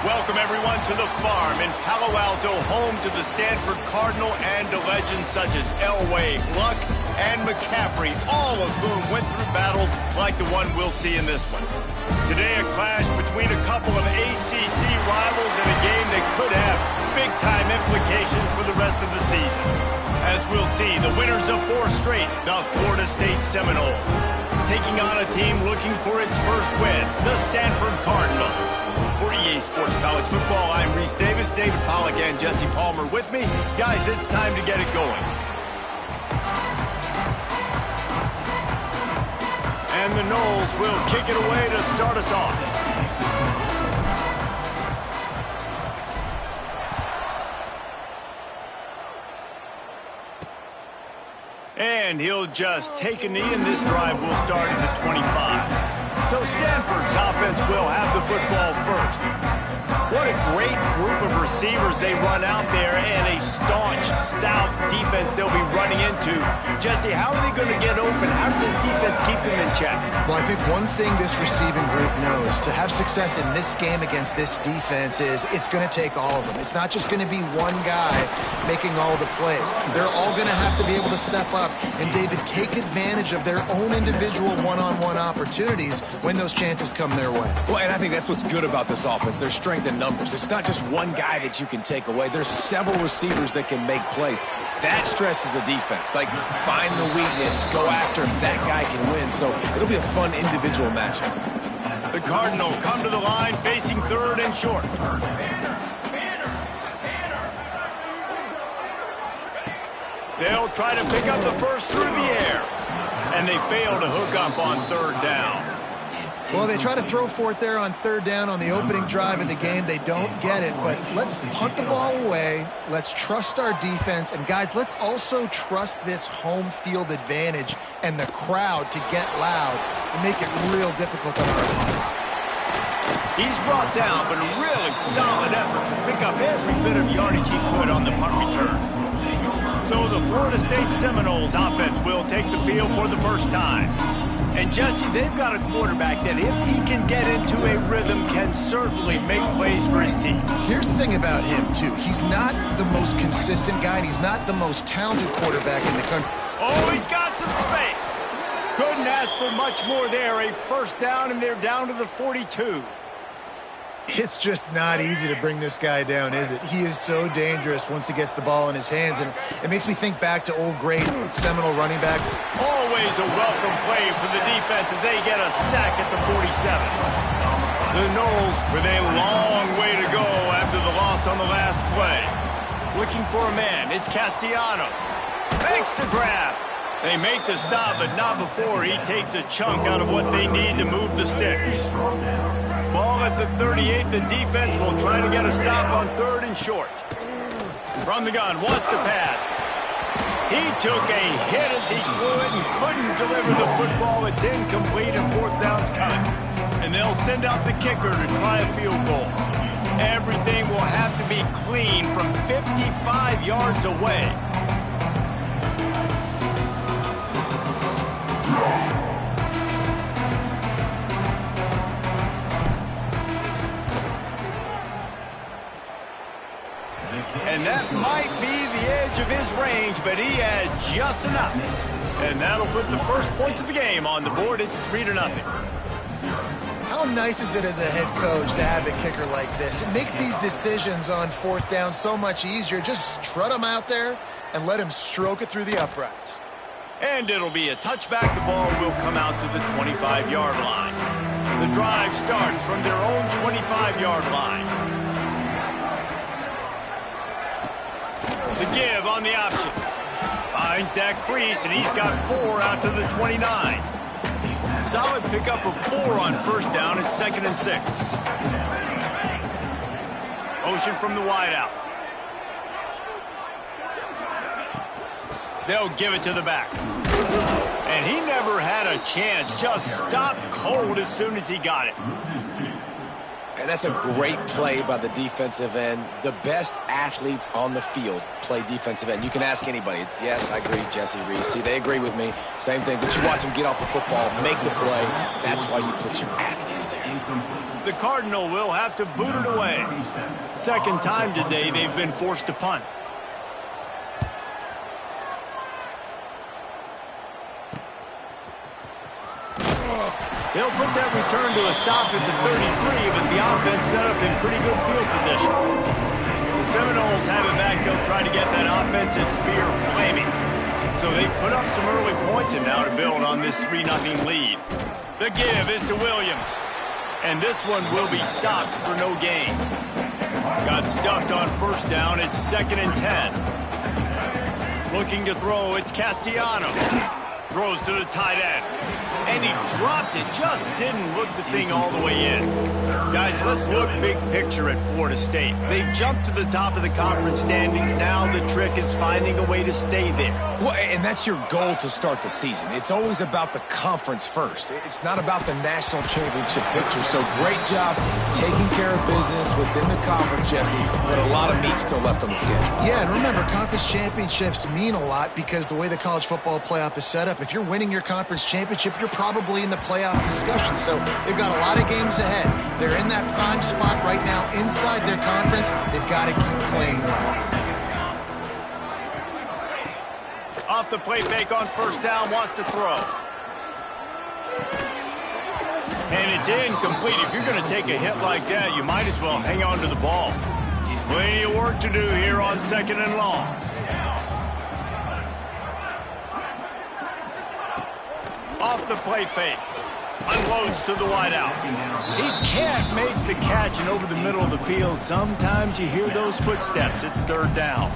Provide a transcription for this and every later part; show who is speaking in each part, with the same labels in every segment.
Speaker 1: Welcome, everyone, to the farm in Palo Alto, home to the Stanford Cardinal and to legends such as Elway, Luck, and McCaffrey, all of whom went through battles like the one we'll see in this one. Today, a clash between a couple of ACC rivals in a game that could have big-time implications for the rest of the season. As we'll see, the winners of 4 straight, the Florida State Seminoles, taking on a team looking for its first win, the Stanford Cardinal. For EA Sports College Football, I'm Reese Davis, David Pollack, and Jesse Palmer with me. Guys, it's time to get it going. And the Noles will kick it away to start us off. And he'll just take a knee, and this drive will start at the 25. So Stanford's offense will have the football first. What a great group of receivers they run out there, and a staunch, stout defense they'll be running into. Jesse, how are they going to get open? How does this defense keep them in check?
Speaker 2: Well, I think one thing this receiving group knows, to have success in this game against this defense, is it's going to take all of them. It's not just going to be one guy making all the plays. They're all going to have to be able to step up and, David, take advantage of their own individual one-on-one opportunities when those chances come their way.
Speaker 3: Well, and I think that's what's good about this offense. Their strength in numbers. It's not just one guy that you can take away. There's several receivers that can make plays. That stresses a defense. Like, find the weakness, go after him. That guy can win. So it'll be a fun individual matchup.
Speaker 1: The Cardinals come to the line facing third and short. They'll try to pick up the first through the air. And they fail to hook up on third down.
Speaker 2: Well, they try to throw for it there on third down on the opening drive of the game. They don't get it, but let's punt the ball away. Let's trust our defense. And, guys, let's also trust this home field advantage and the crowd to get loud and make it real difficult on our opponent.
Speaker 1: He's brought down, but a really solid effort to pick up every bit of yardage he could on the punt return. So the Florida State Seminoles offense will take the field for the first time. And, Jesse, they've got a quarterback that, if he can get into a rhythm, can certainly make plays for his team.
Speaker 2: Here's the thing about him, too. He's not the most consistent guy, and he's not the most talented quarterback in the country.
Speaker 1: Oh, he's got some space. Couldn't ask for much more there. A first down, and they're down to the 42.
Speaker 2: It's just not easy to bring this guy down, is it? He is so dangerous once he gets the ball in his hands, and it makes me think back to old great Seminole running back.
Speaker 1: Always a welcome play for the defense as they get a sack at the 47. The Noles with a long way to go after the loss on the last play. Looking for a man, it's Castellanos. Makes the grab. They make the stop, but not before he takes a chunk out of what they need to move the sticks. Ball at the 38. The defense will try to get a stop on third and short. From the gun, wants to pass. He took a hit as he could and couldn't deliver the football. It's incomplete and fourth down's coming. And they'll send out the kicker to try a field goal. Everything will have to be clean from 55 yards away. And that might be the edge of his range, but he had just enough. And that'll put the first points of the game on the board. It's 3-0.
Speaker 2: How nice is it as a head coach to have a kicker like this? It makes these decisions on fourth down so much easier. Just strut him out there and let him stroke it through the uprights.
Speaker 1: And it'll be a touchback. The ball will come out to the 25-yard line. The drive starts from their own 25-yard line. The give on the option. Finds that crease, and he's got 4 out to the 29. Solid pickup of 4 on first down. It's 2nd and 6. Motion from the wideout. They'll give it to the back. And he never had a chance. Just stopped cold as soon as he got it.
Speaker 3: And that's a great play by the defensive end. The best athletes on the field play defensive end. You can ask anybody. Yes, I agree, Jesse Reese. See, they agree with me. Same thing. But you watch them get off the football, make the play. That's why you put your athletes there.
Speaker 1: The Cardinal will have to boot it away. Second time today they've been forced to punt. They'll put that return to a stop at the 33, but the offense set up in pretty good field position. The Seminoles have it back. They'll try to get that offensive spear flaming. So they've put up some early points and now to build on this 3-0 lead. The give is to Williams. And this one will be stopped for no gain. Got stuffed on first down. It's 2nd and 10. Looking to throw, it's Castellanos. Throws to the tight end. And he dropped it. Just didn't look the thing all the way in. Guys, let's look big picture at Florida State. They've jumped to the top of the conference standings. Now the trick is finding a way to stay there.
Speaker 3: Well, and that's your goal to start the season. It's always about the conference first. It's not about the national championship picture. So great job taking care of business within the conference, Jesse, but a lot of meat still left on the schedule.
Speaker 2: Yeah, and remember, conference championships mean a lot because the way the college football playoff is set up, if you're winning your conference championship, you're probably in the playoff discussion. So they've got a lot of games ahead. They're in that prime spot right now inside their conference. They've got to keep playing well.
Speaker 1: Off the play fake on first down, wants to throw. And it's incomplete. If you're going to take a hit like that, you might as well hang on to the ball. Plenty of work to do here on 2nd and long. Off the play fake. Unloads to the wideout. He can't make the catch, and over the middle of the field, sometimes you hear those footsteps. It's 3rd down.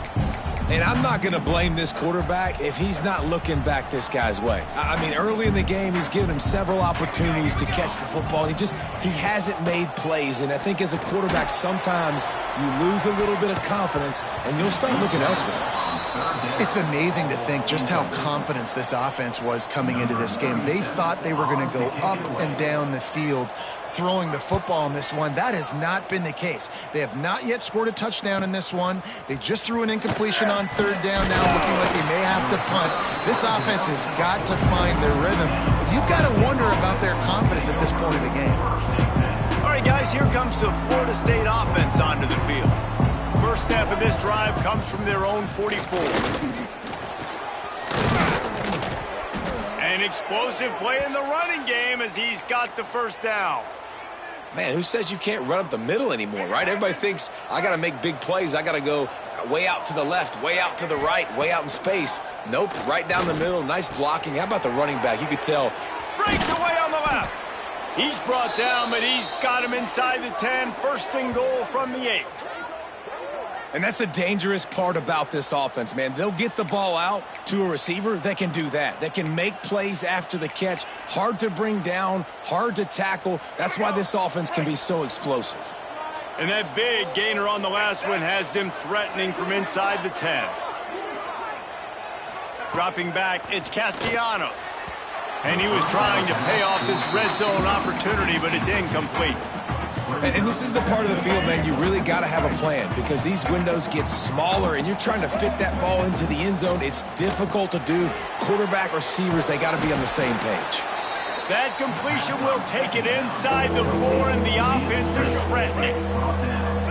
Speaker 3: And I'm not going to blame this quarterback if he's not looking back this guy's way. I mean, early in the game, he's given him several opportunities to catch the football. He hasn't made plays. And I think as a quarterback, sometimes you lose a little bit of confidence, and you'll start looking elsewhere.
Speaker 2: It's amazing to think just how confident this offense was coming into this game. They thought they were going to go up and down the field throwing the football in this one. That has not been the case. They have not yet scored a touchdown in this one. They just threw an incompletion on 3rd down, now looking like they may have to punt. This offense has got to find their rhythm. You've got to wonder about their confidence at this point of the game.
Speaker 1: All right, guys, here comes the Florida State offense onto the field. First step of this drive comes from their own 44. An explosive play in the running game as he's got the first down.
Speaker 3: Man, who says you can't run up the middle anymore, right? Everybody thinks, I got to make big plays. I got to go way out to the left, way out to the right, way out in space. Nope, right down the middle. Nice blocking. How about the running back? You could tell.
Speaker 1: Breaks away on the left. He's brought down, but he's got him inside the 10. 1st and goal from the 8.
Speaker 3: And that's the dangerous part about this offense, man. They'll get the ball out to a receiver that can do that. That can make plays after the catch. Hard to bring down, hard to tackle. That's why this offense can be so explosive.
Speaker 1: And that big gainer on the last one has them threatening from inside the 10. Dropping back, it's Castellanos. And he was trying to pay off this red zone opportunity, but it's incomplete.
Speaker 3: And this is the part of the field, man, you really got to have a plan because these windows get smaller and you're trying to fit that ball into the end zone. It's difficult to do. Quarterback, receivers, they got to be on the same page.
Speaker 1: That completion will take it inside the 4, and the offense is threatening.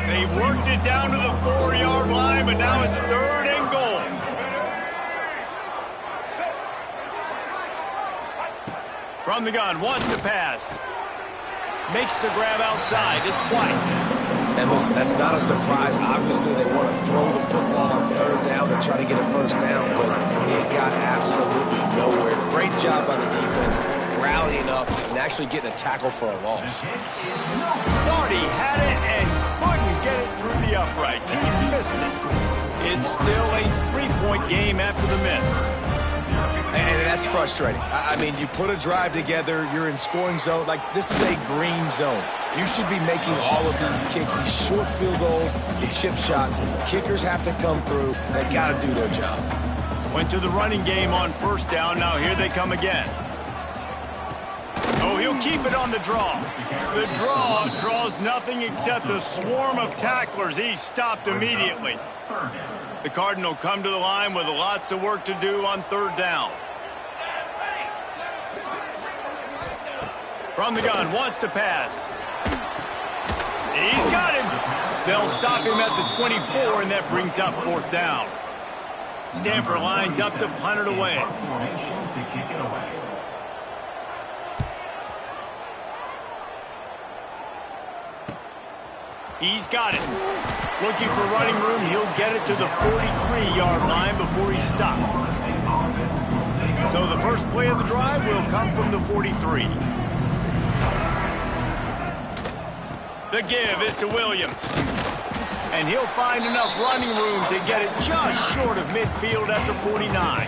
Speaker 1: They've worked it down to the 4-yard line, but now it's 3rd and goal. From the gun, wants to pass. Makes the grab outside. It's White.
Speaker 3: And listen, that's not a surprise. Obviously, they want to throw the football on 3rd down to try to get a first down, but it got absolutely nowhere. Great job by the defense, rallying up and actually getting a tackle for a loss.
Speaker 1: Thought he had it and couldn't get it through the uprights. He missed it. It's still a 3-point game after the miss.
Speaker 3: And that's frustrating. I mean, you put a drive together, you're in scoring zone. Like, this is a green zone. You should be making all of these kicks, these short field goals, the chip shots. Kickers have to come through. They got to do their job.
Speaker 1: Went to the running game on first down. Now here they come again. Oh, he'll keep it on the draw. The draw draws nothing except a swarm of tacklers. He's stopped immediately. The Cardinal come to the line with lots of work to do on third down. From the gun, wants to pass. He's got him. They'll stop him at the 24, and that brings up fourth down. Stanford lines up to punt it away. He's got it. Looking for running room, he'll get it to the 43-yard line before he's stopped. So the first play of the drive will come from the 43. The give is to Williams. And he'll find enough running room to get it just short of midfield at the 49.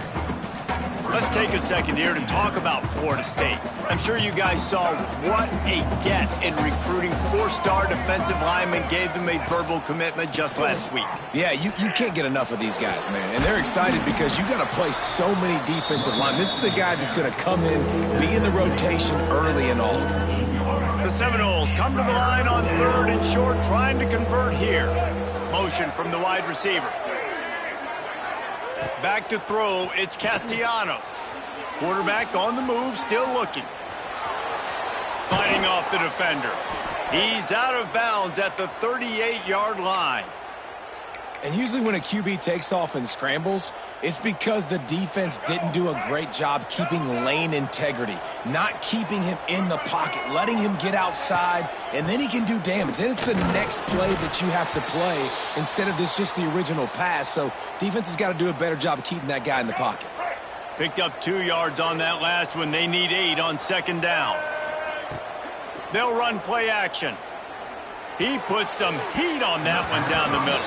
Speaker 1: Let's take a second here to talk about Florida State. I'm sure you guys saw what a get in recruiting four-star defensive linemen gave them a verbal commitment just last week.
Speaker 3: Yeah, you can't get enough of these guys, man. And they're excited because you got to play so many defensive linemen. This is the guy that's going to come in, be in the rotation early and often.
Speaker 1: The Seminoles come to the line on third and short, trying to convert here. Motion from the wide receiver. Back to throw, it's Castellanos. Quarterback on the move, still looking. Fighting off the defender. He's out of bounds at the 38-yard line.
Speaker 3: And usually when a QB takes off and scrambles, it's because the defense didn't do a great job keeping lane integrity, not keeping him in the pocket, letting him get outside, and then he can do damage. Then it's the next play that you have to play instead of this just the original pass. So defense has got to do a better job of keeping that guy in the pocket.
Speaker 1: Picked up 2 yards on that last one. They need 8 on second down. They'll run play action. He put some heat on that one down the middle.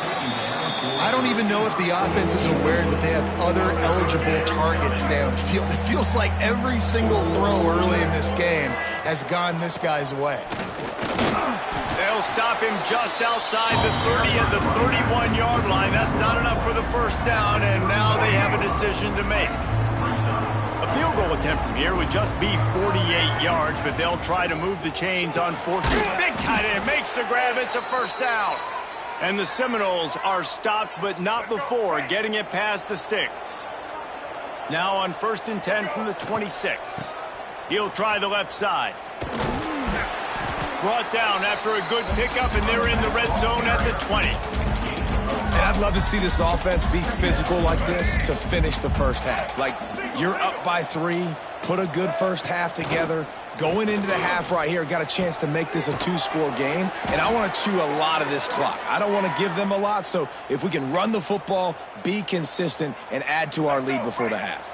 Speaker 2: I don't even know if the offense is aware that they have other eligible targets downfield. It feels like every single throw early in this game has gone this guy's way.
Speaker 1: They'll stop him just outside the 30 at the 31-yard line. That's not enough for the first down, and now they have a decision to make. A field goal attempt from here would just be 48 yards, but they'll try to move the chains on fourth. Big tight end makes the grab. It's a first down. And the Seminoles are stopped, but not before getting it past the sticks. Now on 1st and 10 from the 26. He'll try the left side. Brought down after a good pickup, and they're in the red zone at the 20.
Speaker 3: And I'd love to see this offense be physical like this to finish the first half. Like, you're up by 3, put a good first half together. Going into the half right here, got a chance to make this a 2-score game, and I want to chew a lot of this clock. I don't want to give them a lot, so if we can run the football, be consistent, and add to our lead before the half.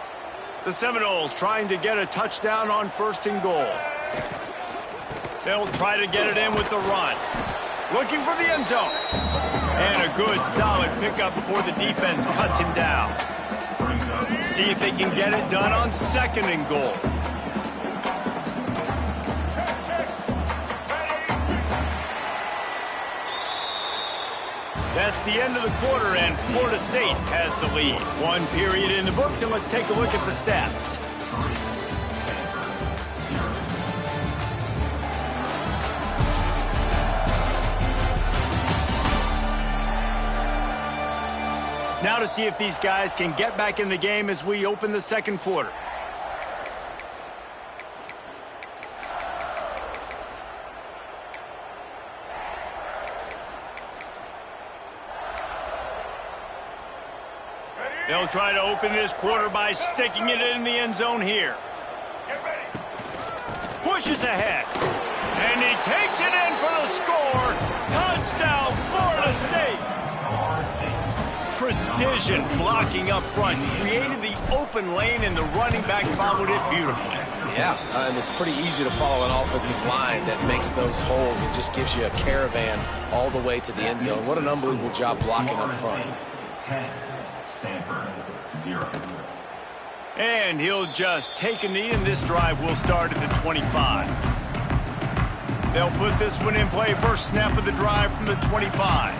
Speaker 1: The Seminoles trying to get a touchdown on 1st and goal. They'll try to get it in with the run. Looking for the end zone. And a good, solid pickup before the defense cuts him down. See if they can get it done on 2nd and goal. That's the end of the quarter, and Florida State has the lead. 1 period in the books, and let's take a look at the stats. Now to see if these guys can get back in the game as we open the second quarter. They'll try to open this quarter by sticking it in the end zone here. Pushes ahead. And he takes it in for the score. Touchdown, Florida State. Precision blocking up front. Created the open lane, and the running back followed it beautifully.
Speaker 3: Yeah, and it's pretty easy to follow an offensive line that makes those holes and just gives you a caravan all the way to the end zone. What an unbelievable job blocking up front.
Speaker 4: 10, Stanford, 0.
Speaker 1: And he'll just take a knee, and this drive will start at the 25. They'll put this one in play. First snap of the drive from the 25.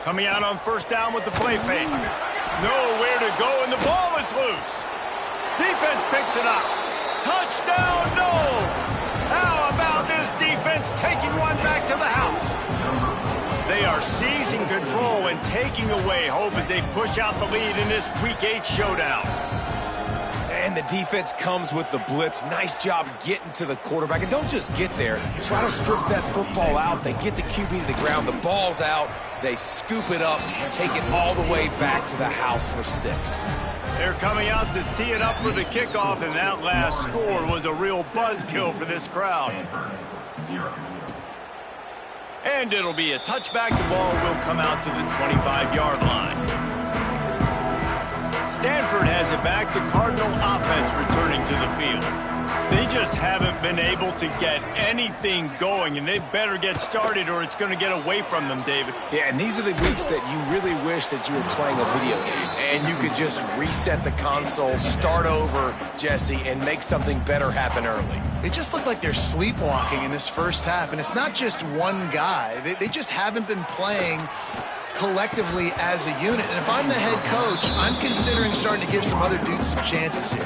Speaker 1: Coming out on first down with the play fake. Nowhere to go, and the ball is loose. Defense picks it up. Touchdown, Knowles! How about this defense taking one back to the house? They are seizing control and taking away hope as they push out the lead in this Week 8 showdown.
Speaker 3: And the defense comes with the blitz. Nice job getting to the quarterback. And don't just get there. Try to strip that football out. They get the QB to the ground. The ball's out. They scoop it up, take it all the way back to the house for 6.
Speaker 1: They're coming out to tee it up for the kickoff, and that last score was a real buzzkill for this crowd. And it'll be a touchback. The ball will come out to the 25-yard line. Stanford has it back. The Cardinal offense returning to the field. They just haven't been able to get anything going, and they better get started or it's going to get away from them, David.
Speaker 3: Yeah, and these are the weeks that you really wish that you were playing a video game and you could just reset the console, start over, Jesse, and make something better happen early.
Speaker 2: They just look like they're sleepwalking in this first half, and it's not just one guy. They just haven't been playing collectively as a unit. And if I'm the head coach, I'm considering starting to give some other dudes some chances here.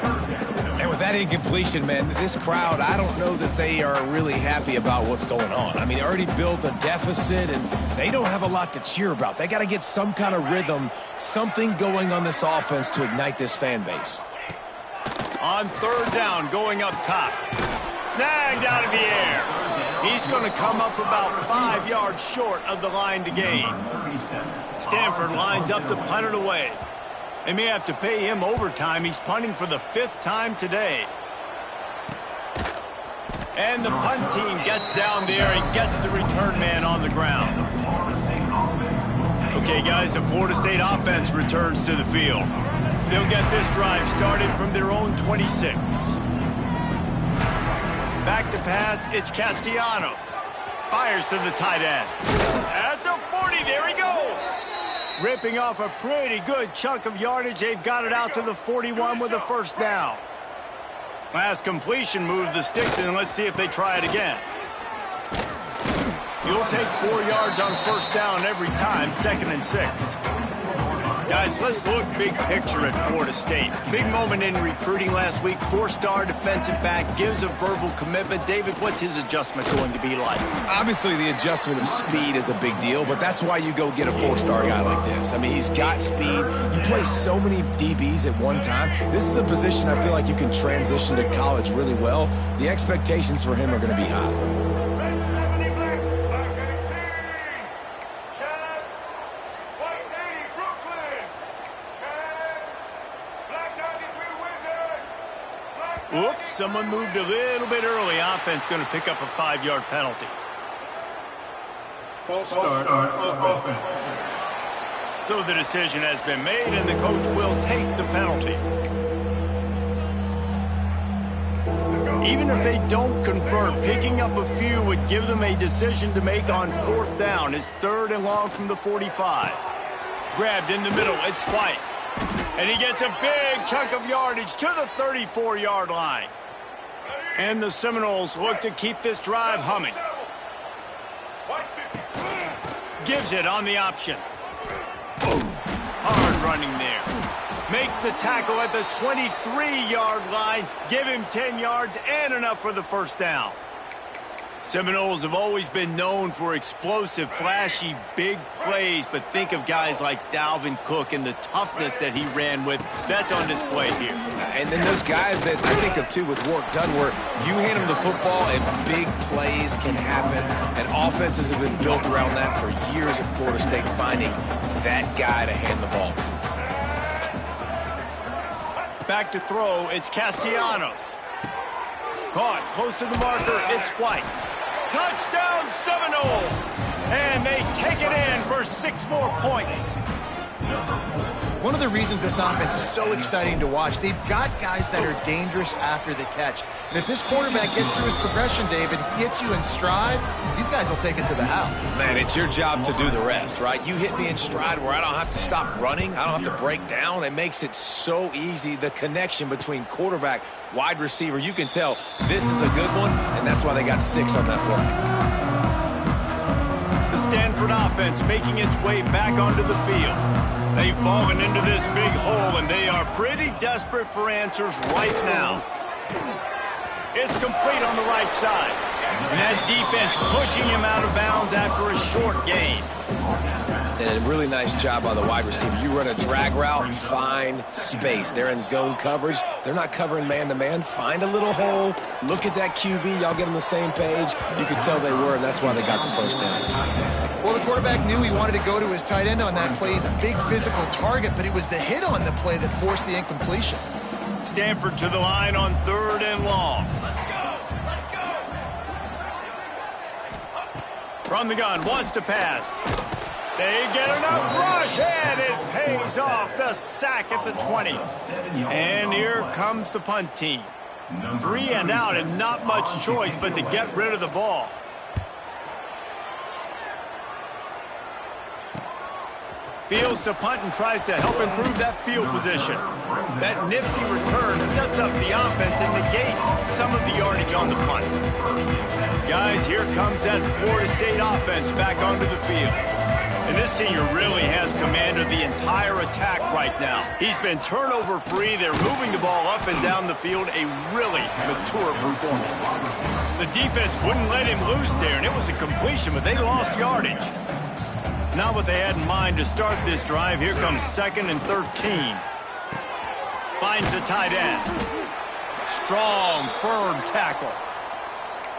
Speaker 3: And with that incompletion, man, this crowd, I don't know that they are really happy about what's going on. I mean, they already built a deficit, and they don't have a lot to cheer about. They got to get some kind of rhythm, something going on this offense to ignite this fan base.
Speaker 1: On third down, going up top. Snagged out of the air. He's going to come up about 5 yards short of the line to gain. Stanford lines up to punt it away. They may have to pay him overtime. He's punting for the 5th time today. And the punt team gets down there and gets the return man on the ground. Okay, guys, the Florida State offense returns to the field. They'll get this drive started from their own 26. Back to pass, it's Castellanos. Fires to the tight end. At the 40, there he goes. Ripping off a pretty good chunk of yardage. They've got it out to the 41 with a first down. Last completion moves the sticks in. Let's see if they try it again. You'll take 4 yards on first down every time, 2nd and 6. Guys, let's look big picture at Florida State. Big moment in recruiting last week. 4-star defensive back, gives a verbal commitment. David, what's his adjustment going to be like?
Speaker 3: Obviously, the adjustment of speed is a big deal, but that's why you go get a 4-star guy like this. I mean, he's got speed. You play so many DBs at one time. This is a position I feel like you can transition to college really well. The expectations for him are going to be high.
Speaker 1: Oops, someone moved a little bit early. Offense going to pick up a 5-yard penalty.
Speaker 5: False start on offense.
Speaker 1: So the decision has been made, and the coach will take the penalty. Even if they don't convert, picking up a few would give them a decision to make on 4th down. It's 3rd and long from the 45. Grabbed in the middle, it's White. And he gets a big chunk of yardage to the 34-yard line. And the Seminoles look to keep this drive humming. Gives it on the option. Hard running there. Makes the tackle at the 23-yard line. Give him 10 yards and enough for the first down. Seminoles have always been known for explosive, flashy, big plays, but think of guys like Dalvin Cook and the toughness that he ran with. That's on display here.
Speaker 3: And then those guys that I think of, too, with Warwick Dunn, where you hand them the football and big plays can happen, and offenses have been built around that for years at Florida State, finding that guy to hand the ball to.
Speaker 1: Back to throw, it's Castellanos. Caught, close to the marker, it's White. Touchdown Seminoles! And they take it in for 6 more points.
Speaker 2: One of the reasons this offense is so exciting to watch, they've got guys that are dangerous after the catch. And if this quarterback gets through his progression, David, hits you in stride, these guys will take it to the house.
Speaker 3: Man, it's your job to do the rest, right? You hit me in stride where I don't have to stop running. I don't have to break down. It makes it so easy, the connection between quarterback, wide receiver. You can tell this is a good one, and that's why they got 6 on that play.
Speaker 1: The Stanford offense making its way back onto the field. They've fallen into this big hole, and they are pretty desperate for answers right now. It's complete on the right side. And that defense pushing him out of bounds after a short gain.
Speaker 3: And a really nice job by the wide receiver. You run a drag route, find space. They're in zone coverage. They're not covering man-to-man. Find a little hole. Look at that QB. Y'all get on the same page. You could tell they were, and that's why they got the first down.
Speaker 2: Well, the quarterback knew he wanted to go to his tight end on that play. He's a big physical target, but it was the hit on the play that forced the incompletion.
Speaker 1: Stanford to the line on 3rd and long. From the gun, wants to pass. They get enough rush, and it pays off. The sack at the 20. And here comes the punt team. 3 and out, and not much choice but to get rid of the ball. Fields to punt and tries to help improve that field position. That nifty return sets up the offense and negates some of the yardage on the punt. Guys, here comes that Florida State offense back onto the field. And this senior really has command of the entire attack right now. He's been turnover-free. They're moving the ball up and down the field. A really mature performance. The defense wouldn't let him loose there, and it was a completion, but they lost yardage. Not what they had in mind to start this drive. Here comes 2nd and 13. Finds the tight end. Strong, firm tackle.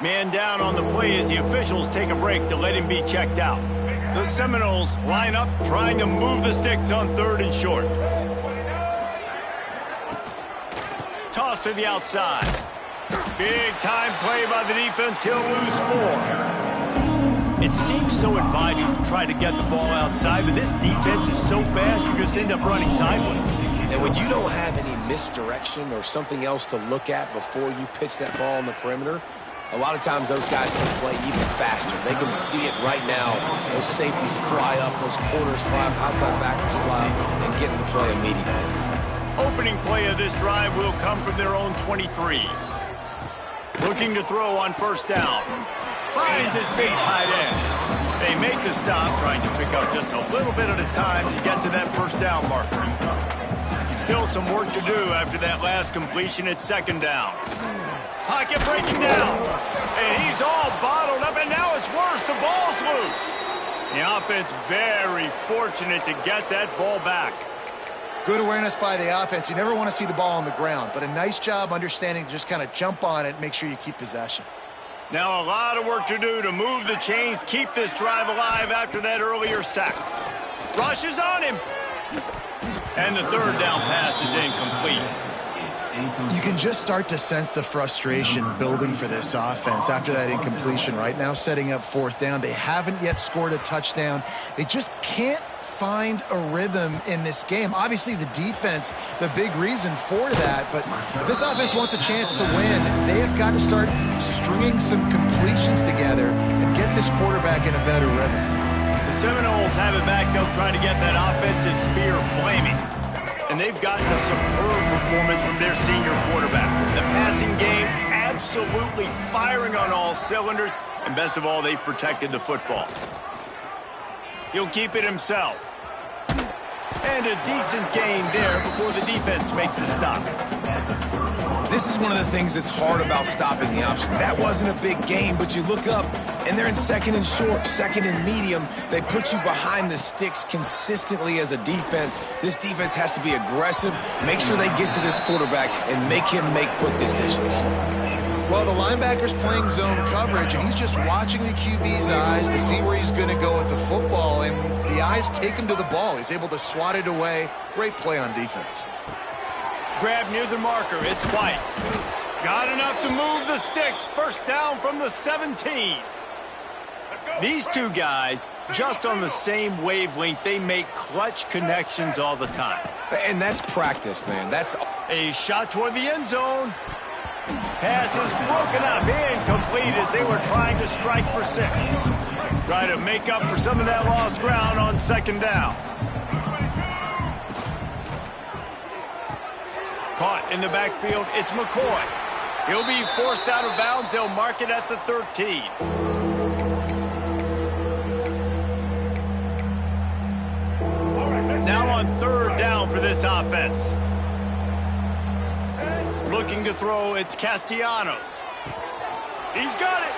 Speaker 1: Man down on the play as the officials take a break to let him be checked out. The Seminoles line up trying to move the sticks on 3rd and short. Toss to the outside. Big time play by the defense. He'll lose 4. It seems so inviting to try to get the ball outside, but this defense is so fast you just end up running sideways.
Speaker 3: And when you don't have any misdirection or something else to look at before you pitch that ball on the perimeter, a lot of times those guys can play even faster. They can see it right now. Those safeties fly up, those corners fly up, outside backers fly up, and get in the play immediately.
Speaker 1: Opening play of this drive will come from their own 23. Looking to throw on 1st down. Finds his big tight end. They make the stop, trying to pick up just a little bit at a time to get to that 1st down marker. Still some work to do after that last completion at 2nd down. Pocket breaking down. And he's all bottled up, and now it's worse. The ball's loose. The offense very fortunate to get that ball back.
Speaker 2: Good awareness by the offense. You never want to see the ball on the ground, but a nice job understanding to just kind of jump on it and make sure you keep possession.
Speaker 1: Now a lot of work to do to move the chains, keep this drive alive after that earlier sack. Rushes on him. And the 3rd down pass is incomplete.
Speaker 2: You can just start to sense the frustration building for this offense after that incompletion. Right now setting up 4th down. They haven't yet scored a touchdown. They just can't find a rhythm in this game. Obviously the defense, the big reason for that, but if this offense wants a chance to win, they have got to start stringing some completions together and get this quarterback in a better rhythm.
Speaker 1: The Seminoles have it back. They'll try to get that offensive spear flaming. And they've gotten a superb performance from their senior quarterback. The passing game absolutely firing on all cylinders, and best of all, they've protected the football. He'll keep it himself. And a decent gain there before the defense makes the stop.
Speaker 3: This is one of the things that's hard about stopping the option. That wasn't a big gain, but you look up, and they're in 2nd and short, 2nd and medium. They put you behind the sticks consistently as a defense. This defense has to be aggressive, make sure they get to this quarterback, and make him make quick decisions.
Speaker 2: Well, the linebacker's playing zone coverage, and he's just watching the QB's eyes to see where he's going to go with the football, and the eyes take him to the ball. He's able to swat it away. Great play on defense.
Speaker 1: Grab near the marker. It's White. Got enough to move the sticks. 1st down from the 17. These two guys, just on the same wavelength, they make clutch connections all the time.
Speaker 3: And that's practice, man. That's
Speaker 1: a shot toward the end zone. Pass is broken up, incomplete as they were trying to strike for 6. Try to make up for some of that lost ground on second down. Caught in the backfield, it's McCoy. He'll be forced out of bounds. They'll mark it at the 13. Now on third down for this offense. Looking to throw, it's Castellanos. He's got it,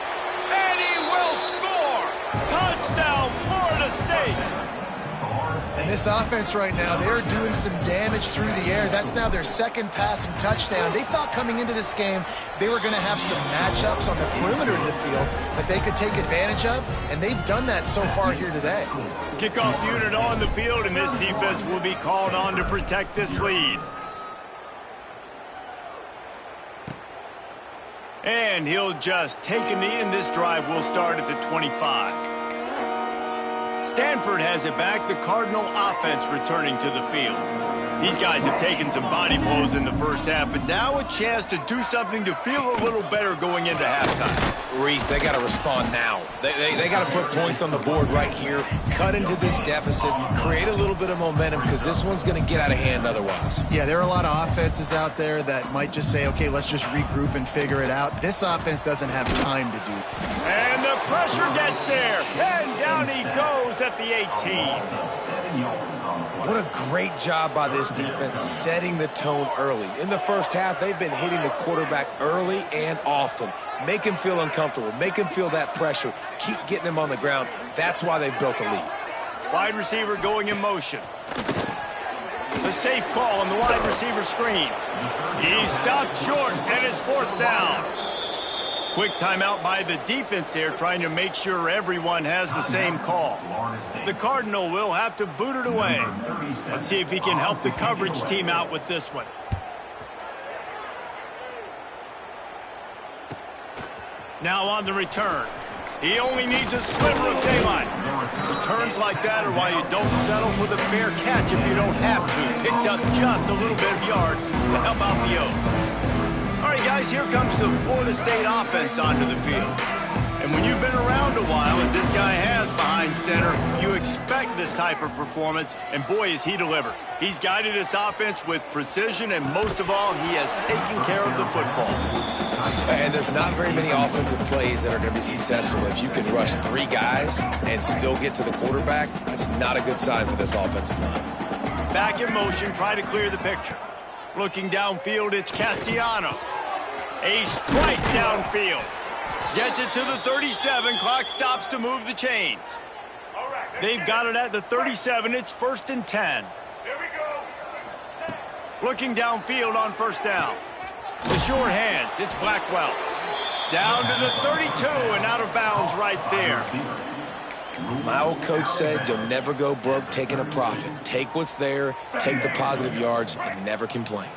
Speaker 1: and he will score! Touchdown, Florida State!
Speaker 2: And this offense right now, they're doing some damage through the air. That's now their second passing touchdown. They thought coming into this game they were going to have some matchups on the perimeter of the field that they could take advantage of, and they've done that so far here today.
Speaker 1: Kickoff unit on the field, and this defense will be called on to protect this lead. And he'll just take a knee, and this drive will start at the 25. Stanford has it back, the Cardinal offense returning to the field. These guys have taken some body blows in the first half, but now a chance to do something to feel a little better going into halftime.
Speaker 3: Reese, they got to respond now. They got to put points on the board right here, cut into this deficit, create a little bit of momentum, because this one's going to get out of hand otherwise.
Speaker 2: Yeah, there are a lot of offenses out there that might just say, okay, let's just regroup and figure it out. This offense doesn't have time to do it.
Speaker 1: And the pressure gets there, and down he goes at the 18.
Speaker 3: What a great job by this defense setting the tone early. In the first half, they've been hitting the quarterback early and often. Make him feel uncomfortable. Make him feel that pressure. Keep getting him on the ground. That's why they've built a lead.
Speaker 1: Wide receiver going in motion. The safe call on the wide receiver screen. He stopped short, and it's fourth down. Quick timeout by the defense there, trying to make sure everyone has the same call. The Cardinal will have to boot it away. Let's see if he can help the coverage team out with this one. Now on the return. He only needs a sliver of daylight. Returns like that are why you don't settle for the fair catch if you don't have to. Picks up just a little bit of yards to help out the O. All right, guys, here comes the Florida State offense onto the field. And when you've been around a while, as this guy has behind center, you expect this type of performance, and boy, is he delivered. He's guided this offense with precision, and most of all, he has taken care of the football.
Speaker 3: And there's not very many offensive plays that are going to be successful if you can rush 3 guys and still get to the quarterback. That's not a good sign for this offensive line.
Speaker 1: Back in motion, try to clear the picture. Looking downfield, it's Castellanos. A strike downfield. Gets it to the 37. Clock stops to move the chains. They've got it at the 37. It's 1st and 10. Looking downfield on first down. The short hands, it's Blackwell. Down to the 32 and out of bounds right there.
Speaker 3: My old coach said you'll never go broke taking a profit. Take what's there, take the positive yards, and never complain.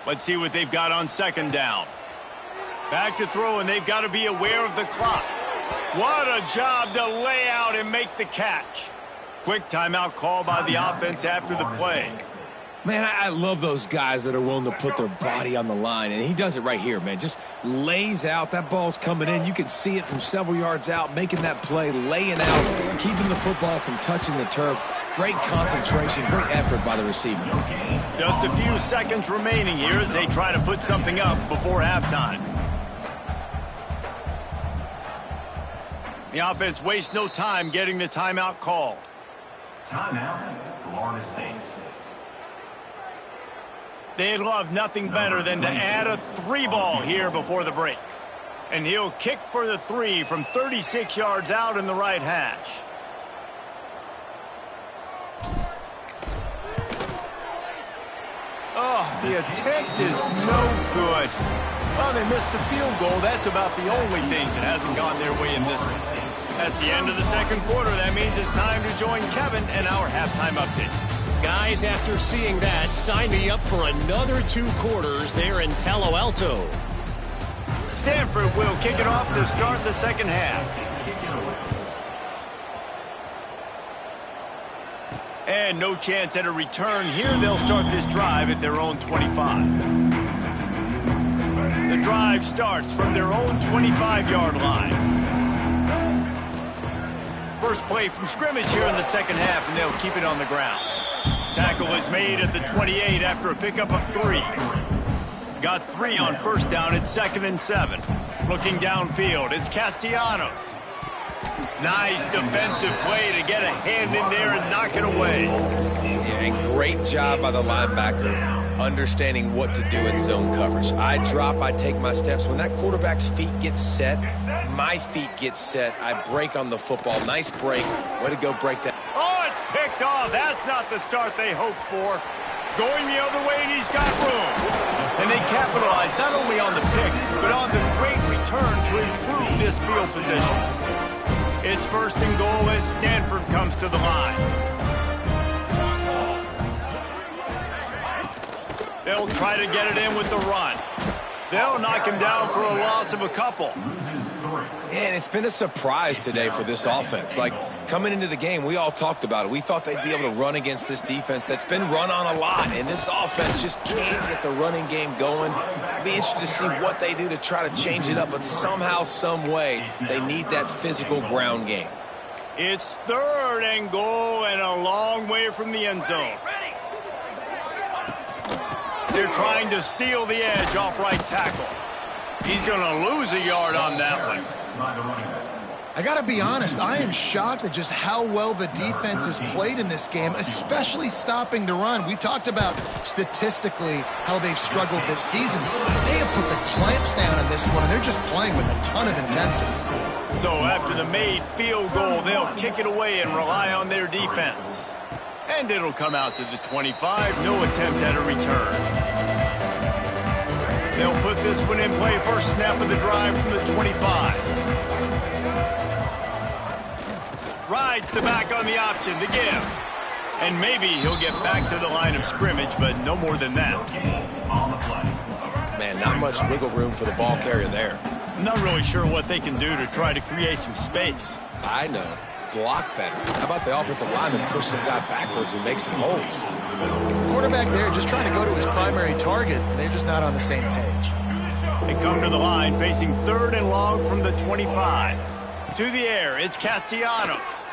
Speaker 1: Let's see what they've got on second down. Back to throw, and they've got to be aware of the clock. What a job to lay out and make the catch. Quick timeout call by the offense after the play.
Speaker 3: Man, I love those guys that are willing to put their body on the line, and he does it right here, man. Just lays out. That ball's coming in. You can see it from several yards out, making that play, laying out, keeping the football from touching the turf. Great concentration, great effort by the receiver.
Speaker 1: Just a few seconds remaining here as they try to put something up before halftime. The offense wastes no time getting the timeout called.
Speaker 4: Timeout, Florida State.
Speaker 1: They'd love nothing better than to add a 3-ball here before the break. And he'll kick for the 3 from 36 yards out in the right hash. Oh, the attempt is no good. Well, they missed the field goal. That's about the only thing that hasn't gone their way in this one. That's the end of the second quarter. That means it's time to join Kevin and our halftime update.
Speaker 6: Guys, after seeing that, sign me up for another 2 quarters there in Palo Alto.
Speaker 1: Stanford will kick it off to start the second half. And no chance at a return here. They'll start this drive at their own 25. The drive starts from their own 25-yard line. First play from scrimmage here in the second half, and they'll keep it on the ground. Tackle is made at the 28 after a pickup of 3. Got 3 on first down at 2nd and 7. Looking downfield, it's Castellanos. Nice defensive play to get a hand in there and knock it away.
Speaker 3: Yeah, and great job by the linebacker understanding what to do in zone coverage. I drop, I take my steps. When that quarterback's feet get set, my feet get set. I break on the football. Nice break. Way to go break that.
Speaker 1: Oh, it's picked off. That's not the start they hoped for. Going the other way, and he's got room. And they capitalized not only on the pick, but on the great return to improve this field position. It's 1st and goal as Stanford comes to the line. They'll try to get it in with the run. They'll knock him down for a loss of a couple.
Speaker 3: And it's been a surprise today for this offense. Like, coming into the game, we all talked about it. We thought they'd be able to run against this defense that's been run on a lot, and this offense just can't get the running game going. Be interested to see what they do to try to change it up, but somehow, some way, they need that physical ground game.
Speaker 1: It's 3rd and goal and a long way from the end zone. They're trying to seal the edge off right tackle. He's going to lose a yard on that one.
Speaker 2: I got to be honest, I am shocked at just how well the defense has played in this game, especially stopping the run. We talked about statistically how they've struggled this season, but they have put the clamps down in this one, and they're just playing with a ton of intensity.
Speaker 1: So after the made field goal, they'll kick it away and rely on their defense. And it'll come out to the 25. No attempt at a return. They'll put this one in play. First snap of the drive from the 25. Rides the back on the option, the give. And maybe he'll get back to the line of scrimmage, but no more than that.
Speaker 3: Man, not much wiggle room for the ball carrier there.
Speaker 1: I'm not really sure what they can do to try to create some space.
Speaker 3: I know. Block better. How about the offensive lineman push some guy backwards and make some holes?
Speaker 2: Quarterback there just trying to go to his primary target, and they're just not on the same page.
Speaker 1: They come to the line facing 3rd and long from the 25. To the air, it's Castellanos.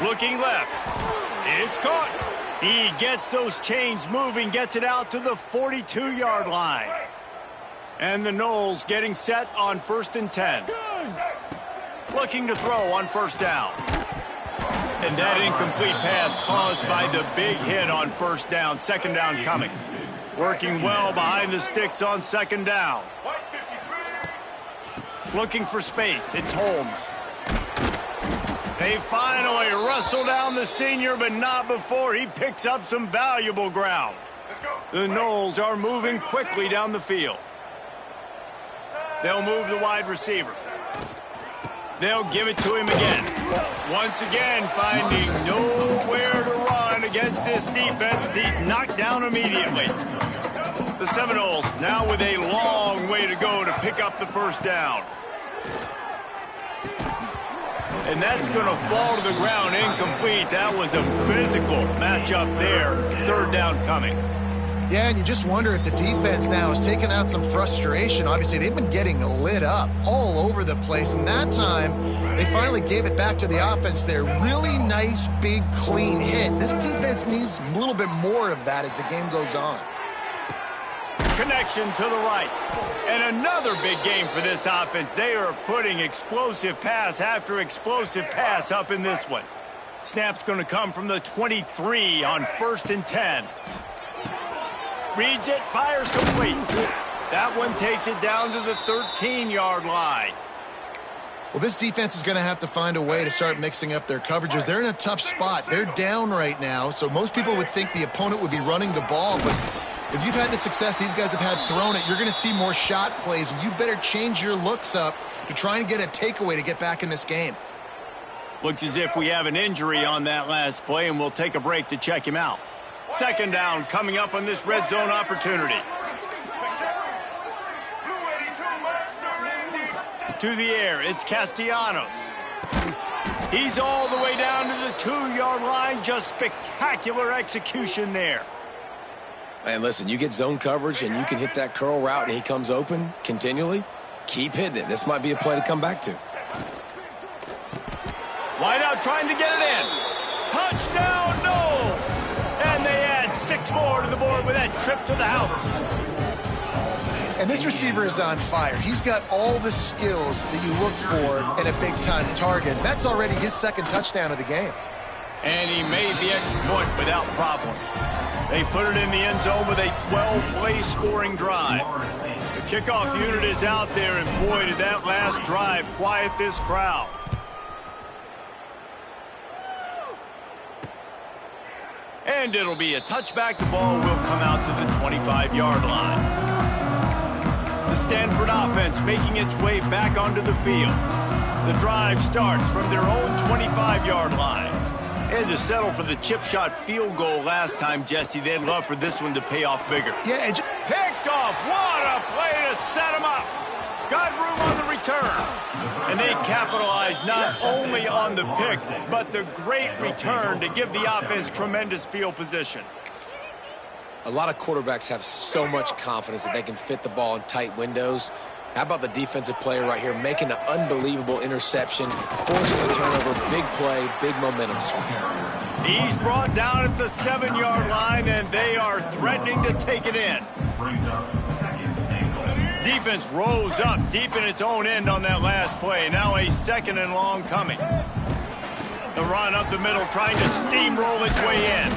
Speaker 1: Looking left. It's caught. He gets those chains moving, gets it out to the 42-yard line. And the Noles getting set on 1st and 10. Looking to throw on first down. And that incomplete pass caused by the big hit on first down. 2nd down coming. Working well behind the sticks on 2nd down. Looking for space. It's Holmes. They finally wrestle down the senior, but not before he picks up some valuable ground. The Noles are moving quickly down the field. They'll move the wide receiver. They'll give it to him again. Once again, finding nowhere to run against this defense. He's knocked down immediately. The Seminoles now with a long way to go to pick up the first down. And that's going to fall to the ground incomplete. That was a physical matchup there. 3rd down coming.
Speaker 2: Yeah, and you just wonder if the defense now has taken out some frustration. Obviously, they've been getting lit up all over the place, and that time they finally gave it back to the offense there. Really nice, big, clean hit. This defense needs a little bit more of that as the game goes on.
Speaker 1: Connection to the right. And another big game for this offense. They are putting explosive pass after explosive pass up in this one. Snap's going to come from the 23 on 1st and 10. Reads it, fires complete. That one takes it down to the 13-yard line.
Speaker 2: Well, this defense is going to have to find a way to start mixing up their coverages. They're in a tough spot. They're down right now, so most people would think the opponent would be running the ball, but if you've had the success these guys have had throwing it, you're going to see more shot plays. You better change your looks up to try and get a takeaway to get back in this game.
Speaker 1: Looks as if we have an injury on that last play, and we'll take a break to check him out. 2nd down coming up on this red zone opportunity. To the air, it's Castellanos. He's all the way down to the 2-yard line. Just spectacular execution there.
Speaker 3: And listen, you get zone coverage and you can hit that curl route and he comes open continually. Keep hitting it. This might be a play to come back to.
Speaker 1: Wide out trying to get it in. Touchdown, Knowles! And they add 6 more to the board with that trip to the house.
Speaker 2: And this receiver is on fire. He's got all the skills that you look for in a big-time target. That's already his 2nd touchdown of the game.
Speaker 1: And he made the extra point without problem. They put it in the end zone with a 12-play scoring drive. The kickoff unit is out there, and boy, did that last drive quiet this crowd. And it'll be a touchback. The ball will come out to the 25-yard line. The Stanford offense making its way back onto the field. The drive starts from their own 25-yard line. And to settle for the chip shot field goal last time, Jesse, they'd love for this one to pay off bigger.
Speaker 2: Yeah, and
Speaker 1: picked off. What a play to set him up. Got room on the return. And they capitalized not only on the pick, but the great return to give the offense tremendous field position.
Speaker 3: A lot of quarterbacks have so much confidence that they can fit the ball in tight windows. How about the defensive player right here making an unbelievable interception, forcing the turnover, big play, big momentum swing.
Speaker 1: He's brought down at the 7-yard line, and they are threatening to take it in. Defense rose up deep in its own end on that last play. Now a 2nd and long coming. The run up the middle, trying to steamroll its way in.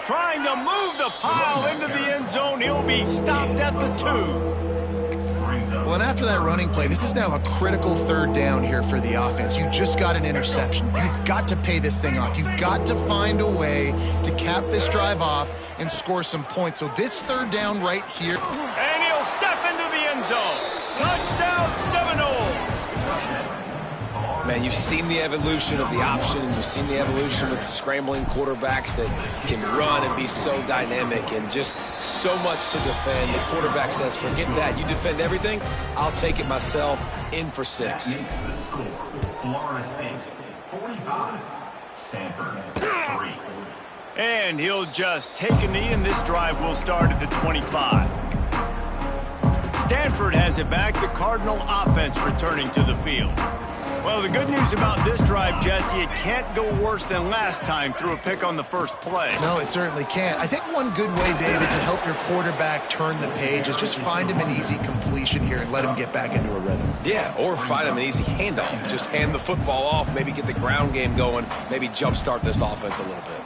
Speaker 1: Trying to move the pile into the end zone. He'll be stopped at the 2.
Speaker 2: Well, and after that running play, this is now a critical 3rd down here for the offense. You just got an interception. You've got to pay this thing off. You've got to find a way to cap this drive off and score some points. So this 3rd down right here.
Speaker 1: And he'll step into the end zone. Touchdown, Seminoles.
Speaker 3: Man, you've seen the evolution of the option, and you've seen the evolution of the scrambling quarterbacks that can run and be so dynamic and just so much to defend. The quarterback says, forget that. You defend everything, I'll take it myself. In for 6.
Speaker 4: The score, Florida State 45, Stanford 3.
Speaker 1: And he'll just take a knee, and this drive will start at the 25. Stanford has it back. The Cardinal offense returning to the field. Well, the good news about this drive, Jesse, it can't go worse than last time through a pick on the first play.
Speaker 2: No, it certainly can't. I think one good way, David, to help your quarterback turn the page is just find him an easy completion here and let him get back into a rhythm.
Speaker 3: Yeah, or find him an easy handoff. Just hand the football off, maybe get the ground game going, maybe jumpstart this offense a little bit.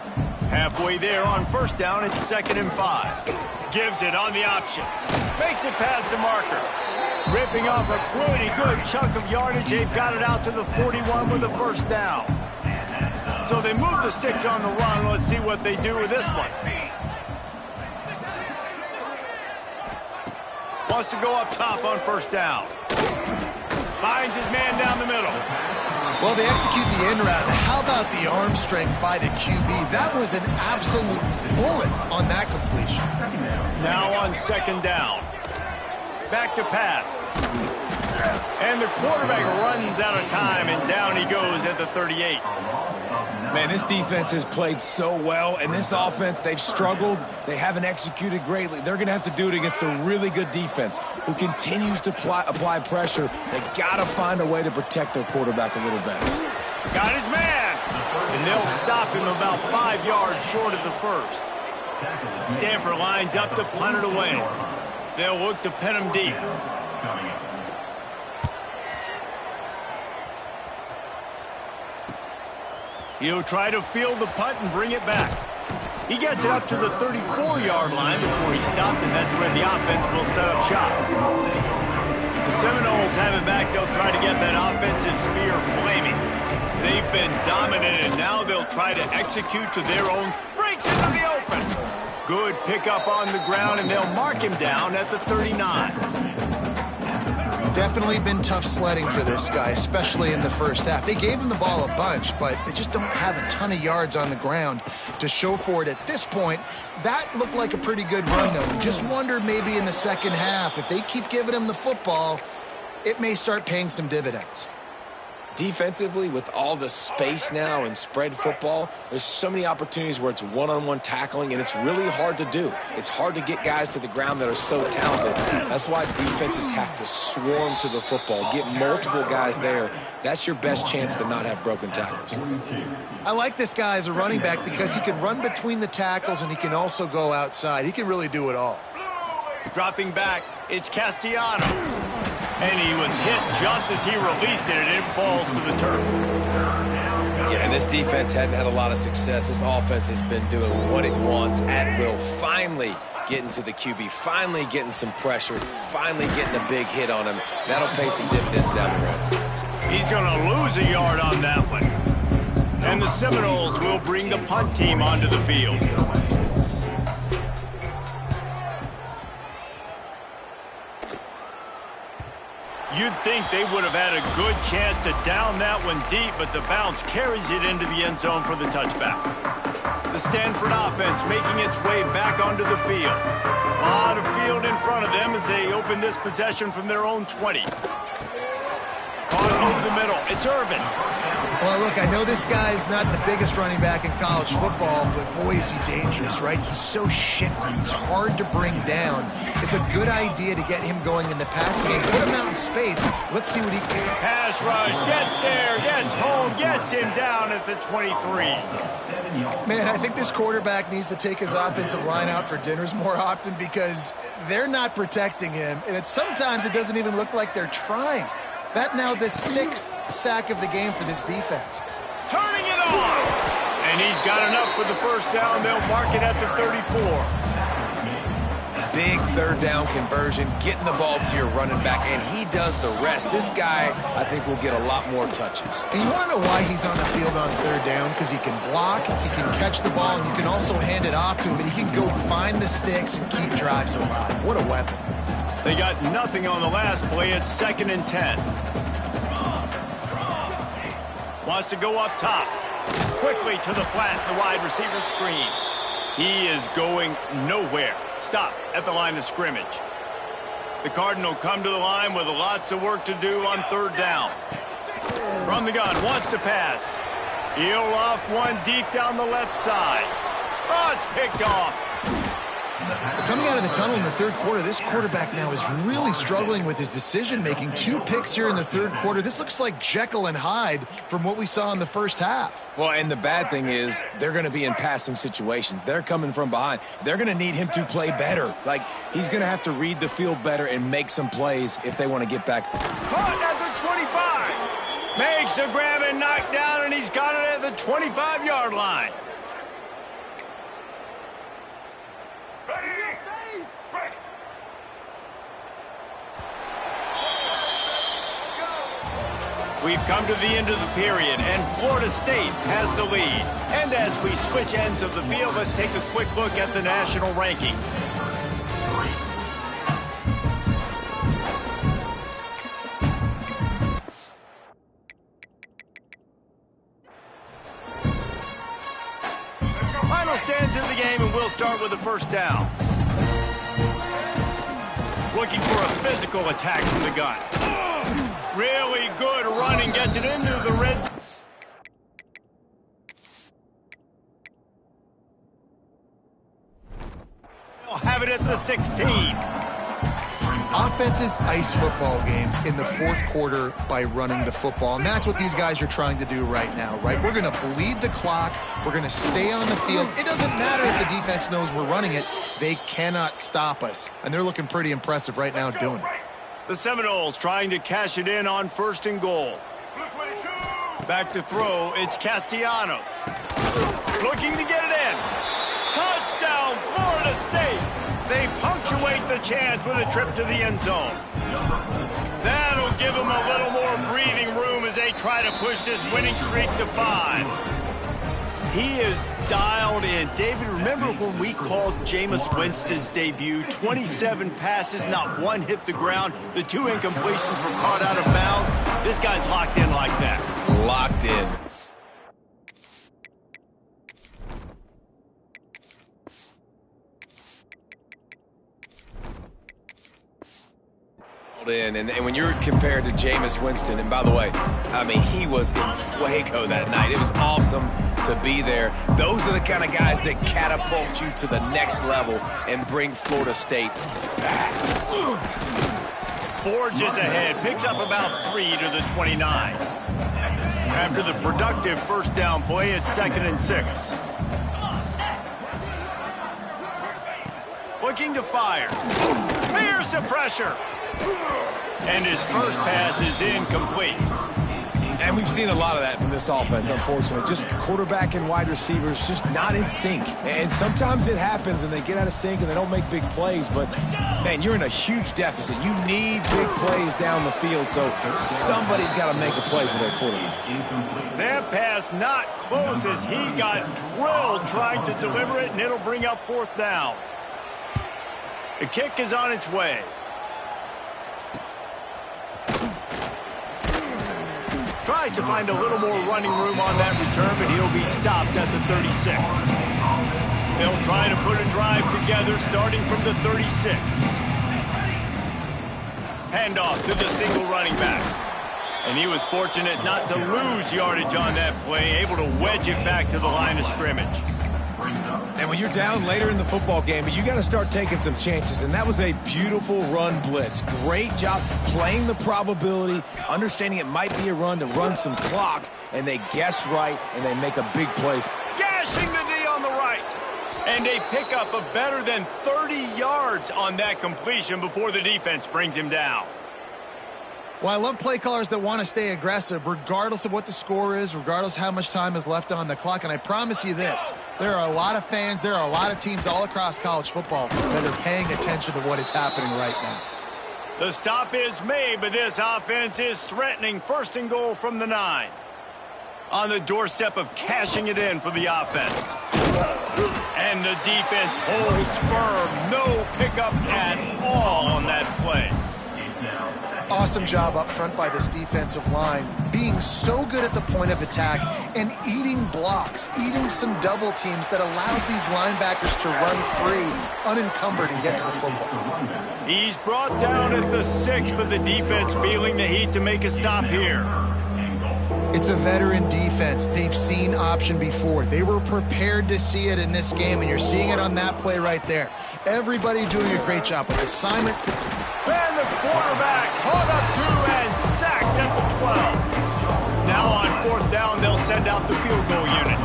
Speaker 1: Halfway there on 1st down, it's 2nd and 5. Gives it on the option. Makes it past the marker. Ripping off a pretty good chunk of yardage. They've got it out to the 41 with a 1st down. So they move the sticks on the run. Let's see what they do with this one. Wants to go up top on 1st down. Finds his man down the middle.
Speaker 2: Well, they execute the in route. How about the arm strength by the QB? That was an absolute bullet on that completion.
Speaker 1: Now on 2nd down. Back to pass. And the quarterback runs out of time, and down he goes at the 38.
Speaker 3: Man, this defense has played so well, and this offense, they've struggled. They haven't executed greatly. They're going to have to do it against a really good defense who continues to apply pressure. They got to find a way to protect their quarterback a little better.
Speaker 1: Got his man, and they'll stop him about 5 yards short of the 1st. Stanford lines up to punt it away. They'll look to pin him deep. He'll try to field the punt and bring it back. He gets it up to the 34-yard line before he stopped, and that's where the offense will set up shop. The Seminoles have it back. They'll try to get that offensive spear flaming. They've been dominant, and now they'll try to execute to their own. Breaks into the open. Good pickup on the ground, and they'll mark him down at the 39.
Speaker 2: Definitely been tough sledding for this guy, especially in the 1st half. They gave him the ball a bunch, but they just don't have a ton of yards on the ground to show for it at this point. That looked like a pretty good run, though. You just wonder maybe in the 2nd half, if they keep giving him the football, it may start paying some dividends.
Speaker 3: defensively, with all the space now and spread football, there's so many opportunities where it's one-on-one tackling, and it's really hard to do. It's hard to get guys to the ground that are so talented. That's why defenses have to swarm to the football, get multiple guys there. That's your best chance to not have broken tackles.
Speaker 2: I like this guy as a running back because he can run between the tackles and he can also go outside. He can really do it all.
Speaker 1: Dropping back, it's Castellanos. And he was hit just as he released it, and it falls to the turf.
Speaker 3: Yeah, and this defense hadn't had a lot of success. This offense has been doing what it wants at will. Finally getting to the QB, finally getting some pressure, finally getting a big hit on him. That'll pay some dividends down the road.
Speaker 1: He's going to lose a yard on that one. And the Seminoles will bring the punt team onto the field. You'd think they would have had a good chance to down that one deep, but the bounce carries it into the end zone for the touchback. The Stanford offense making its way back onto the field. A lot of field in front of them as they open this possession from their own 20. Caught over the middle. It's Irvin.
Speaker 2: Well, look, I know this guy's not the biggest running back in college football, but boy, is he dangerous, right? He's so shifty. He's hard to bring down. It's a good idea to get him going in the passing game. Put him out in space. Let's see what he can.
Speaker 1: Pass rush, gets there, gets home, gets him down at the 23.
Speaker 2: Man, I think this quarterback needs to take his offensive line out for dinners more often because they're not protecting him, and sometimes it doesn't even look like they're trying. That now the 6th sack of the game for this defense.
Speaker 1: Turning it on! And he's got enough for the first down. They'll mark it at the 34.
Speaker 3: Big third down conversion, getting the ball to your running back, and he does the rest. This guy, I think, will get a lot more touches.
Speaker 2: And you want to know why he's on the field on third down? Because he can block, he can catch the ball, and you can also hand it off to him, and he can go find the sticks and keep drives alive. What a weapon.
Speaker 1: They got nothing on the last play. It's 2nd and 10. Wants to go up top. Quickly to the flat, the wide receiver screen. He is going nowhere. Stop at the line of scrimmage. The Cardinal come to the line with lots of work to do on third down. From the gun, wants to pass. He'll loft one deep down the left side. Oh, it's picked off.
Speaker 2: Coming out of the tunnel in the third quarter, this quarterback now is really struggling with his decision-making. 2 picks here in the third quarter. This looks like Jekyll and Hyde from what we saw in the first half.
Speaker 3: Well, and the bad thing is they're going to be in passing situations. They're coming from behind. They're going to need him to play better. Like, he's going to have to read the field better and make some plays if they want to get back.
Speaker 1: Caught at the 25. Makes the grab and knock down, and he's got it at the 25-yard line. We've come to the end of the period, and Florida State has the lead. And as we switch ends of the field, let's take a quick look at the national rankings. Final stands in the game, and we'll start with the first down. Looking for a physical attack from the gun. Really good running, gets it into the red. They'll have it at the 16.
Speaker 2: Offenses ice football games in the fourth quarter by running the football, and that's what these guys are trying to do right now, right? We're going to bleed the clock. We're going to stay on the field. It doesn't matter if the defense knows we're running it. They cannot stop us, and they're looking pretty impressive right now doing it.
Speaker 1: The Seminoles trying to cash it in on 1st and goal. Back to throw, it's Castellanos. Looking to get it in. Touchdown, Florida State. They punctuate the chance with a trip to the end zone. That'll give them a little more breathing room as they try to push this winning streak to 5. He is dialed in. David, remember when we called Jameis Winston's debut? 27 passes, not one hit the ground. The 2 incompletions were caught out of bounds. This guy's locked in like that.
Speaker 3: Locked in. in. And when you're compared to Jameis Winston, and by the way, I mean, he was in fuego that night. It was awesome to be there. Those are the kind of guys that catapult you to the next level and bring Florida State back.
Speaker 1: Forges ahead, picks up about 3 to the 29. After the productive first down play, it's 2nd and 6. Looking to fire. Fears the pressure. And his first pass is incomplete.
Speaker 3: And we've seen a lot of that from this offense, unfortunately. Just quarterback and wide receivers just not in sync. And sometimes it happens and they get out of sync and they don't make big plays. But, man, you're in a huge deficit. You need big plays down the field, so somebody's got to make a play for their quarterback.
Speaker 1: That pass not close as he got drilled trying to deliver it, and it'll bring up 4th down. The kick is on its way. Tries to find a little more running room on that return, but he'll be stopped at the 36. They'll try to put a drive together starting from the 36. Handoff to the single running back. And he was fortunate not to lose yardage on that play, able to wedge it back to the line of scrimmage.
Speaker 3: And when you're down later in the football game, you got to start taking some chances. And that was a beautiful run blitz. Great job playing the probability, understanding it might be a run to run some clock, and they guess right, and they make a big play.
Speaker 1: Gashing the D on the right. And a pickup of better than 30 yards on that completion before the defense brings him down.
Speaker 2: Well, I love play callers that want to stay aggressive regardless of what the score is, regardless how much time is left on the clock. And I promise you this, there are a lot of fans, there are a lot of teams all across college football that are paying attention to what is happening right now.
Speaker 1: The stop is made, but this offense is threatening 1st and goal from the 9. On the doorstep of cashing it in for the offense. And the defense holds firm. No pickup at all on that play.
Speaker 2: Awesome job up front by this defensive line, being so good at the point of attack and eating blocks, eating some double teams that allows these linebackers to run free, unencumbered, and get to the football.
Speaker 1: He's brought down at the 6, but the defense feeling the heat to make a stop here.
Speaker 2: It's a veteran defense. They've seen option before. They were prepared to see it in this game, and you're seeing it on that play right there. Everybody doing a great job with assignment.
Speaker 1: And the quarterback caught up to and sacked at the 12. Now on 4th down, they'll send out the field goal unit.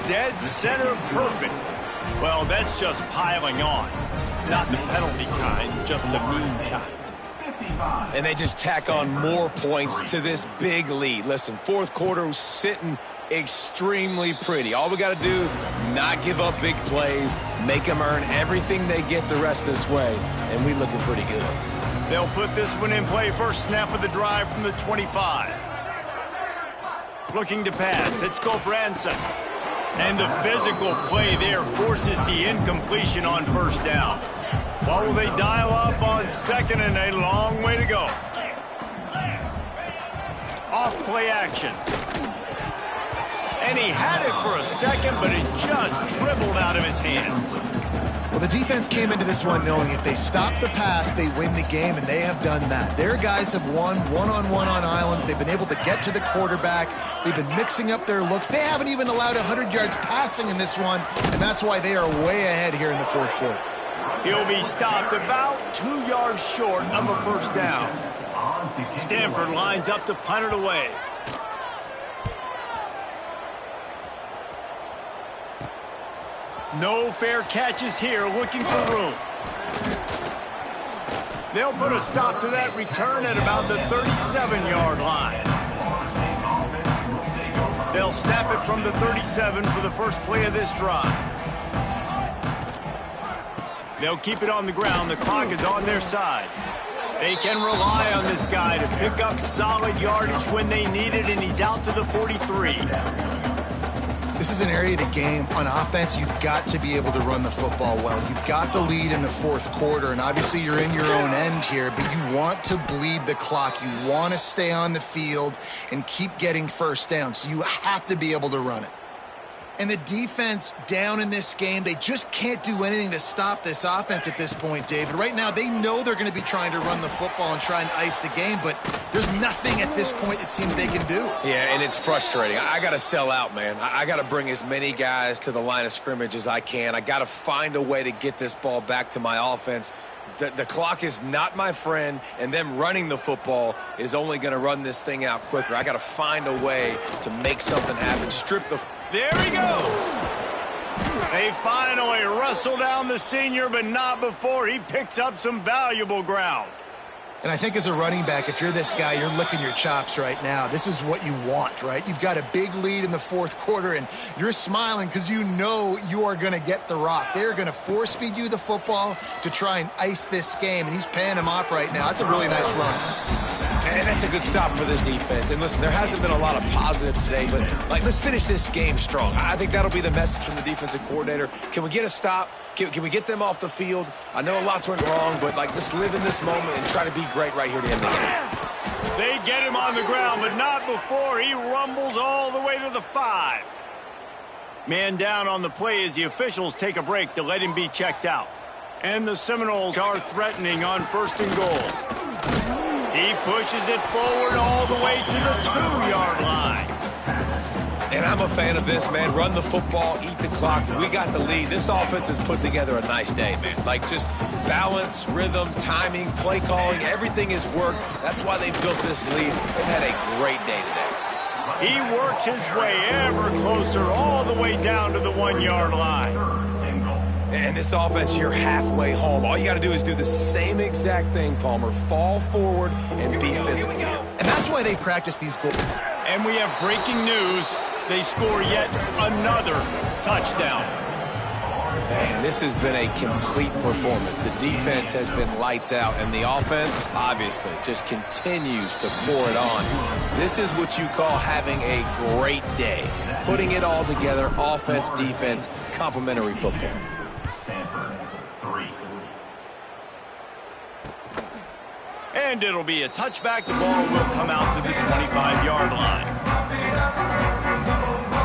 Speaker 1: Dead center perfect. Well, that's just piling on. Not the penalty kind, just the mean kind.
Speaker 3: And they just tack on more points to this big lead. Listen, 4th quarter was sitting extremely pretty. All we got to do, not give up big plays, make them earn everything they get the rest of this way, and we looking pretty good.
Speaker 1: They'll put this one in play. First snap of the drive from the 25. Looking to pass. It's Branson. And the physical play there forces the incompletion on 1st down. What will they dial up on 2nd and a long way to go? Off play action. And he had it for a second, but it just dribbled out of his hands.
Speaker 2: Well, the defense came into this one knowing if they stop the pass, they win the game, and they have done that. Their guys have won one-on-one on islands. They've been able to get to the quarterback. They've been mixing up their looks. They haven't even allowed 100 yards passing in this one, and that's why they are way ahead here in the 4th quarter.
Speaker 1: He'll be stopped about 2 yards short of a 1st down. Stanford lines up to punt it away. No fair catches here, looking for room. They'll put a stop to that return at about the 37-yard line. They'll snap it from the 37 for the first play of this drive. They'll keep it on the ground. The clock is on their side. They can rely on this guy to pick up solid yardage when they need it, and he's out to the 43.
Speaker 2: The This is an area of the game. On offense, you've got to be able to run the football well. You've got the lead in the fourth quarter, and obviously you're in your own end here, but you want to bleed the clock. You want to stay on the field and keep getting first down, so you have to be able to run it. And the defense down in this game, they just can't do anything to stop this offense at this point, David. Right now, they know they're going to be trying to run the football and try and ice the game, but there's nothing at this point it seems they can do.
Speaker 3: Yeah, and it's frustrating. I got to sell out, man. I got to bring as many guys to the line of scrimmage as I can. I got to find a way to get this ball back to my offense. The clock is not my friend, and them running the football is only going to run this thing out quicker. I got to find a way to make something happen. Strip the...
Speaker 1: There he goes. They finally wrestle down the senior, but not before he picks up some valuable ground.
Speaker 2: And I think as a running back, if you're this guy, you're licking your chops right now. This is what you want, right? You've got a big lead in the fourth quarter, and you're smiling because you know you are going to get the rock. They're going to force feed you the football to try and ice this game, and he's paying him off right now. That's a really nice run.
Speaker 3: And that's a good stop for this defense. And listen, there hasn't been a lot of positive today, but let's finish this game strong. I think that'll be the message from the defensive coordinator. Can we get a stop? Can we get them off the field? I know lots went wrong, but let's live in this moment and try to be great right here to end the game.
Speaker 1: They get him on the ground, but not before he rumbles all the way to the 5. Man down on the play as the officials take a break to let him be checked out. And the Seminoles are threatening on 1st and goal. He pushes it forward all the way to the 2-yard line.
Speaker 3: And I'm a fan of this, man. Run the football, eat the clock. We got the lead. This offense has put together a nice day, man. Just balance, rhythm, timing, play calling, everything has worked. That's why they built this lead. They've had a great day today.
Speaker 1: He works his way ever closer all the way down to the 1-yard line.
Speaker 3: And this offense, you're halfway home. All you got to do is do the same exact thing, Palmer. Fall forward and be physical.
Speaker 2: And that's why they practice these goals.
Speaker 1: And we have breaking news. They score yet another touchdown.
Speaker 3: Man, this has been a complete performance. The defense has been lights out, and the offense, obviously, just continues to pour it on. This is what you call having a great day. Putting it all together, offense, defense, complementary football.
Speaker 4: Stanford, 3.
Speaker 1: And it'll be a touchback. The ball will come out to the 25-yard line.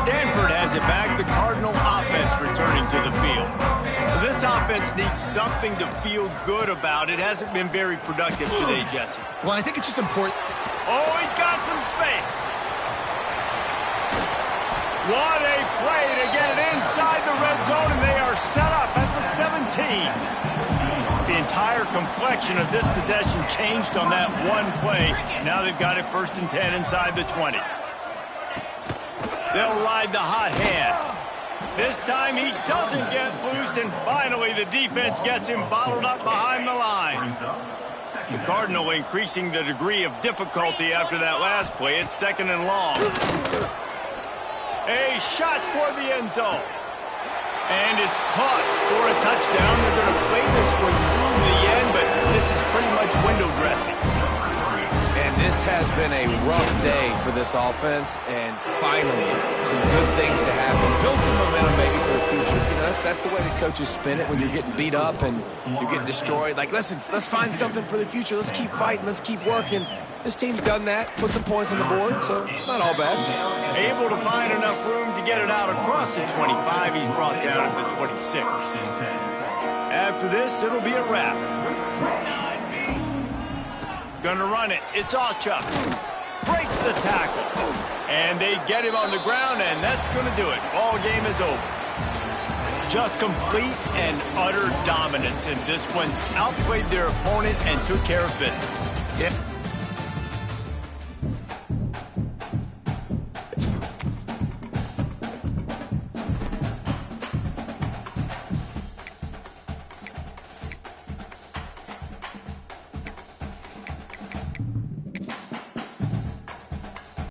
Speaker 1: Stanford has it back. The Cardinal offense returning to the field. This offense needs something to feel good about. It hasn't been very productive today, Jesse.
Speaker 2: Well, I think it's just important.
Speaker 1: Oh, he's got some space. What a play to get it inside the red zone, and they are set up at the 17. The entire complexion of this possession changed on that one play. Now they've got it 1st and 10 inside the 20. They'll ride the hot hand. This time he doesn't get loose, and finally the defense gets him bottled up behind the line. The Cardinal increasing the degree of difficulty after that last play. It's 2nd and long. A shot toward the end zone. And it's caught for a touchdown. They're going to play this one through the end, but this is pretty much window dressing.
Speaker 3: And this has been a rough day for this offense, and finally some good things to happen. Build some momentum maybe for the future. You know, that's the way the coaches spin it when you're getting beat up and you're getting destroyed. Listen, let's find something for the future. Let's keep fighting. Let's keep working. This team's done that, put some points on the board, so it's not all bad.
Speaker 1: Able to find enough room to get it out across the 25. He's brought down at the 26. After this, it'll be a wrap. Gonna run it. It's Ochuk. Breaks the tackle. And they get him on the ground, and that's gonna do it. Ball game is over. Just complete and utter dominance in this one. Outplayed their opponent and took care of business.
Speaker 2: Yeah.